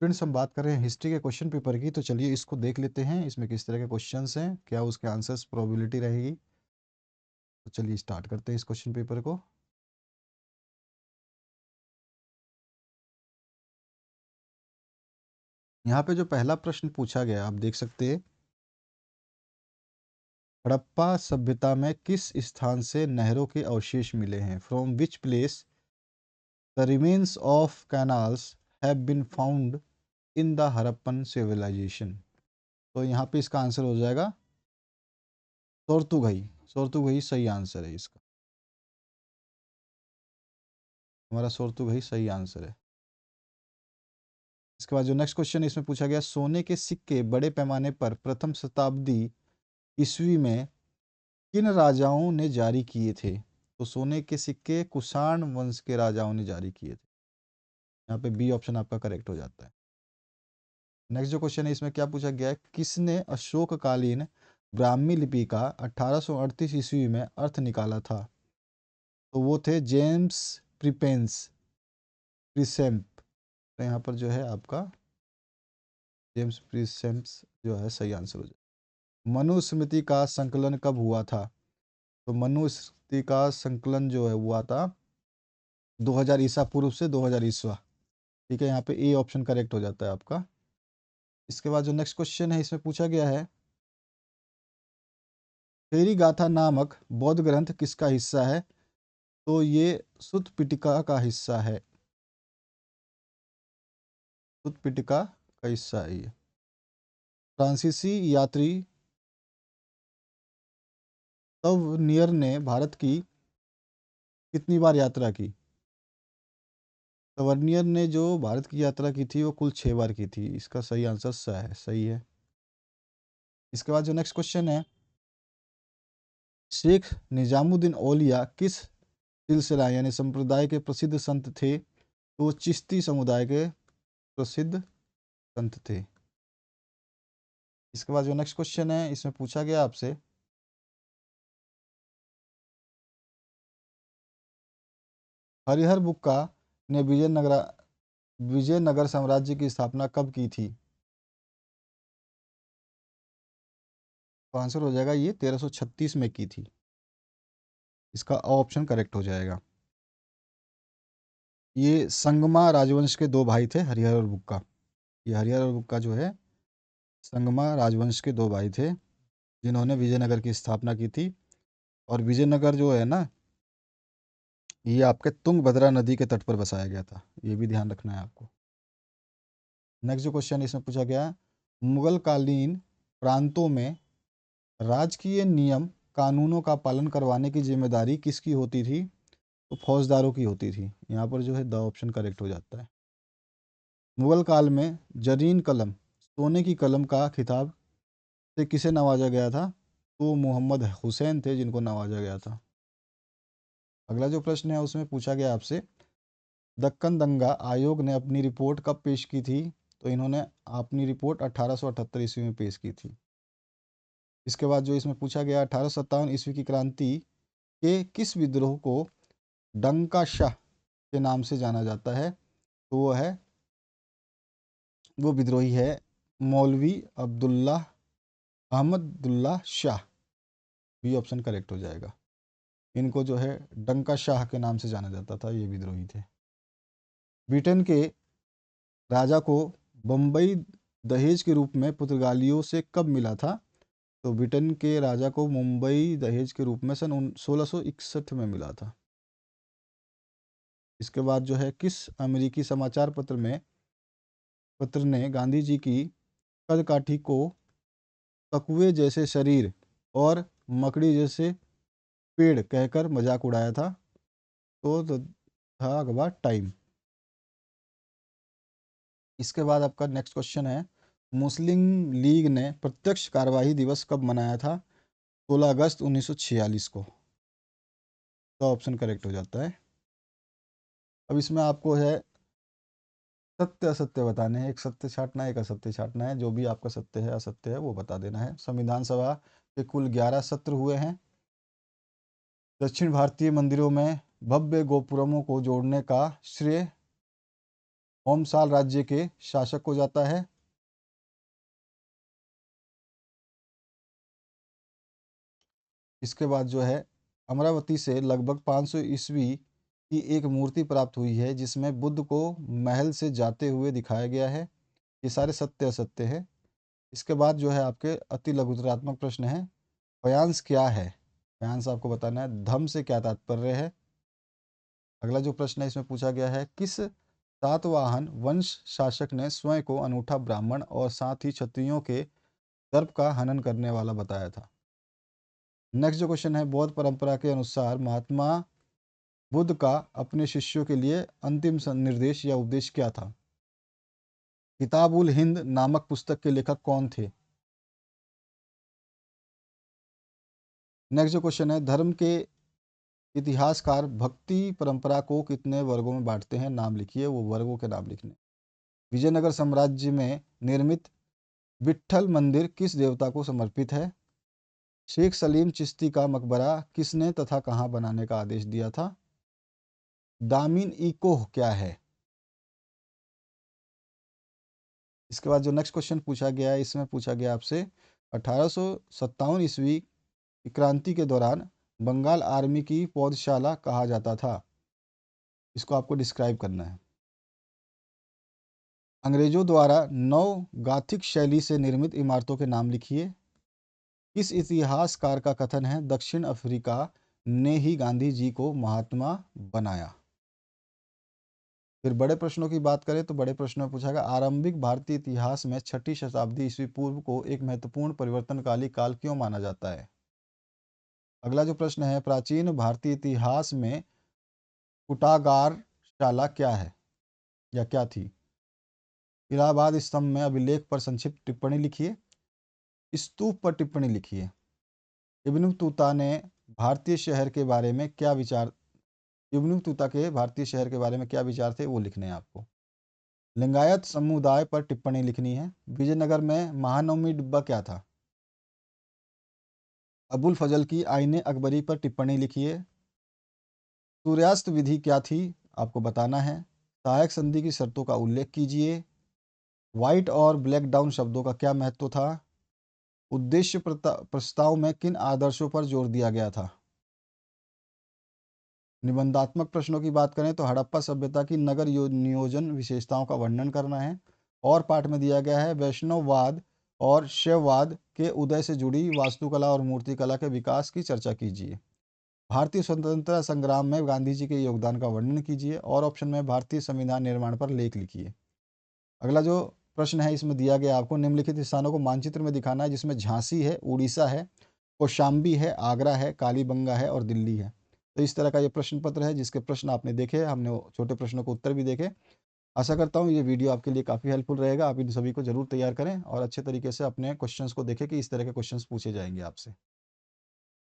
Friends, हम बात कर रहे हैं हिस्ट्री के क्वेश्चन पेपर की। तो चलिए इसको देख लेते हैं, इसमें किस तरह के क्वेश्चंस हैं, क्या उसके आंसर्स प्रोबेबिलिटी रहेगी। तो चलिए स्टार्ट करते हैं इस क्वेश्चन पेपर को। यहाँ पे जो पहला प्रश्न पूछा गया आप देख सकते हैं, हड़प्पा सभ्यता में किस स्थान से नहरों के अवशेष मिले हैं? From which place the remains of canals have been found in the Harappan civilisation. तो यहाँ पे इसका आंसर हो जाएगा सोरतुगई। सोरतुगई सही आंसर है इसका। हमारा सोरतुगई सही आंसर है। इसके बाद जो नेक्स्ट क्वेश्चन इसमें पूछा गया, सोने के सिक्के बड़े पैमाने पर प्रथम शताब्दी ईस्वी में किन राजाओं ने जारी किए थे? तो सोने के सिक्के कुषाण वंश के राजाओं ने जारी किए थे। यहाँ पे बी ऑप्शन आपका करेक्ट हो जाता है। नेक्स्ट जो क्वेश्चन है इसमें क्या पूछा गया है, किसने अशोककालीन ब्राह्मी लिपि का 1838 ईस्वी में अर्थ निकाला था? तो वो थे जेम्स प्रिपेंस प्रिसेम्प। तो यहाँ पर जो है आपका जेम्स प्रिसेम्स जो है सही आंसर हो जाए। मनुस्मृति का संकलन कब हुआ था? तो मनुस्मृति का संकलन जो है हुआ था 2000 ईसा पूर्व से 2000 ईस्वा। ठीक है, यहाँ पे ए ऑप्शन करेक्ट हो जाता है आपका। इसके बाद जो नेक्स्ट क्वेश्चन है इसमें पूछा गया है, थेरी गाथा नामक बौद्ध ग्रंथ किसका हिस्सा है? तो ये सुत्त पिटका का हिस्सा है। सुत्त पिटका का हिस्सा है ये। फ्रांसीसी यात्री तवनियर ने भारत की कितनी बार यात्रा की? तवर्नियर ने जो भारत की यात्रा की थी वो कुल 6 बार की थी। इसका सही आंसर सही है। इसके बाद जो नेक्स्ट क्वेश्चन है, शेख निजामुद्दीन औलिया किस सिलसिला यानी संप्रदाय के प्रसिद्ध संत थे? तो वो चिश्ती समुदाय के प्रसिद्ध संत थे। इसके बाद जो नेक्स्ट क्वेश्चन है इसमें पूछा गया आपसे, हरिहर बुक्का ने विजयनगर साम्राज्य की स्थापना कब की थी? तो आंसर हो जाएगा ये 1336 में की थी। इसका ऑप्शन करेक्ट हो जाएगा। ये संगमा राजवंश के दो भाई थे, हरिहर और बुक्का। ये हरिहर और बुक्का जो है संगमा राजवंश के दो भाई थे, जिन्होंने विजयनगर की स्थापना की थी। और विजयनगर जो है ना, ये आपके तुंगभद्रा नदी के तट पर बसाया गया था। ये भी ध्यान रखना है आपको। नेक्स्ट जो क्वेश्चन इसमें पूछा गया, मुगल कालीन प्रांतों में राजकीय नियम कानूनों का पालन करवाने की जिम्मेदारी किसकी होती थी? तो फौजदारों की होती थी। यहाँ पर जो है द ऑप्शन करेक्ट हो जाता है। मुगल काल में जरीन कलम सोने की कलम का खिताब से किसे नवाजा गया था? तो मोहम्मद हुसैन थे जिनको नवाजा गया था। अगला जो प्रश्न है उसमें पूछा गया आपसे, दक्कन दंगा आयोग ने अपनी रिपोर्ट कब पेश की थी? तो इन्होंने अपनी रिपोर्ट 1878 ईस्वी में पेश की थी। इसके बाद जो इसमें पूछा गया, 1857 ईस्वी की क्रांति के किस विद्रोह को डंका शाह के नाम से जाना जाता है? तो वो विद्रोही है मौलवी Abdullah Ahmadullah Shah. B option correct हो जाएगा। इनको जो है डंका शाह के नाम से जाना जाता था, ये विद्रोही थे। ब्रिटेन के राजा को बम्बई दहेज के रूप में पुर्तगालियों से कब मिला था? तो ब्रिटेन के राजा को मुंबई दहेज के रूप में सन 1661 में मिला था। इसके बाद जो है, किस अमेरिकी समाचार पत्र ने गांधी जी की कदकाठी को तकुए जैसे शरीर और मकड़ी जैसे पेड़ कहकर मजाक उड़ाया था? तो था अखबार टाइम। इसके बाद आपका नेक्स्ट क्वेश्चन है, मुस्लिम लीग ने प्रत्यक्ष कार्यवाही दिवस कब मनाया था? 16 अगस्त 1946 को। तो ऑप्शन करेक्ट हो जाता है। अब इसमें आपको है सत्य असत्य बताने हैं, एक सत्य छांटना है, एक असत्य छांटना है। जो भी आपका सत्य है असत्य है वो बता देना है। संविधान सभा के कुल 11 सत्र हुए हैं। दक्षिण भारतीय मंदिरों में भव्य गोपुरमों को जोड़ने का श्रेय होमसाल राज्य के शासक को जाता है। इसके बाद जो है अमरावती से लगभग 500 ईस्वी की एक मूर्ति प्राप्त हुई है जिसमें बुद्ध को महल से जाते हुए दिखाया गया है। ये सारे सत्य असत्य है। इसके बाद जो है आपके अति लघुतरात्मक प्रश्न है। पयांस क्या है? पयांस आपको बताना है। धम से क्या तात्पर्य है? अगला जो प्रश्न है इसमें पूछा गया है, किस सातवाहन वंश शासक ने स्वयं को अनूठा ब्राह्मण और साथ ही क्षत्रियों के दर्प का हनन करने वाला बताया था? नेक्स्ट जो क्वेश्चन है, बौद्ध परंपरा के अनुसार महात्मा बुद्ध का अपने शिष्यों के लिए अंतिम निर्देश या उपदेश क्या था? किताब उल हिंद नामक पुस्तक के लेखक कौन थे? नेक्स्ट जो क्वेश्चन है, धर्म के इतिहासकार भक्ति परंपरा को कितने वर्गों में बांटते हैं? नाम लिखिए, वो वर्गों के नाम लिखने। विजयनगर साम्राज्य में निर्मित विट्ठल मंदिर किस देवता को समर्पित है? शेख सलीम चिश्ती का मकबरा किसने तथा कहाँ बनाने का आदेश दिया था? दामिन ई कोह क्या है? इसके बाद जो नेक्स्ट क्वेश्चन पूछा गया है इसमें पूछा गया आपसे 1857 ईस्वी की क्रांति के दौरान बंगाल आर्मी की पौधशाला कहा जाता था। इसको आपको डिस्क्राइब करना है। अंग्रेजों द्वारा नव गाथिक शैली से निर्मित इमारतों के नाम लिखिए। किस इतिहासकार का कथन है दक्षिण अफ्रीका ने ही गांधी जी को महात्मा बनाया? फिर बड़े प्रश्नों की बात करें तो बड़े प्रश्नों में पूछा गया, आरंभिक भारतीय इतिहास में 6ठी शताब्दी ईस्वी पूर्व को एक महत्वपूर्ण परिवर्तनकाली काल क्यों माना जाता है? अगला जो प्रश्न है, प्राचीन भारतीय इतिहास में कुटागारशाला क्या है या क्या थी? इलाहाबाद स्तंभ में अभिलेख पर संक्षिप्त टिप्पणी लिखिए। स्तूप पर टिप्पणी लिखिए। इब्न बतूता ने भारतीय शहर के बारे में क्या विचार इब्न बतूता के भारतीय शहर के बारे में क्या विचार थे वो लिखने हैं आपको। लिंगायत समुदाय पर टिप्पणी लिखनी है। विजयनगर में महानवमी डिब्बा क्या था? अबुल फजल की आईने अकबरी पर टिप्पणी लिखिए। सूर्यास्त विधि क्या थी आपको बताना है। सहायक संधि की शर्तों का उल्लेख कीजिए। व्हाइट और ब्लैक डाउन शब्दों का क्या महत्व था? उद्देश्य प्रस्ताव में किन आदर्शों पर जोर दिया गया था? निबंधात्मक प्रश्नों की बात करें तो हड़प्पा सभ्यता की नगर नियोजन विशेषताओं का वर्णन करना है। और पाठ में दिया गया है वैष्णववाद और शैववाद के उदय से जुड़ी वास्तुकला और मूर्तिकला के विकास की चर्चा कीजिए। भारतीय स्वतंत्रता संग्राम में गांधी जी के योगदान का वर्णन कीजिए। और ऑप्शन में भारतीय संविधान निर्माण पर लेख लिखिए। अगला जो प्रश्न है इसमें दिया गया आपको निम्नलिखित स्थानों को मानचित्र में दिखाना है जिसमें झांसी है, उड़ीसा है, कौशाम्बी है, आगरा है, कालीबंगा है और दिल्ली है। तो इस तरह का ये प्रश्न पत्र है जिसके प्रश्न आपने देखे, हमने छोटे प्रश्नों को उत्तर भी देखे। आशा करता हूँ ये वीडियो आपके लिए काफ़ी हेल्पफुल रहेगा। आप इन सभी को जरूर तैयार करें और अच्छे तरीके से अपने क्वेश्चंस को देखें कि इस तरह के क्वेश्चंस पूछे जाएंगे आपसे।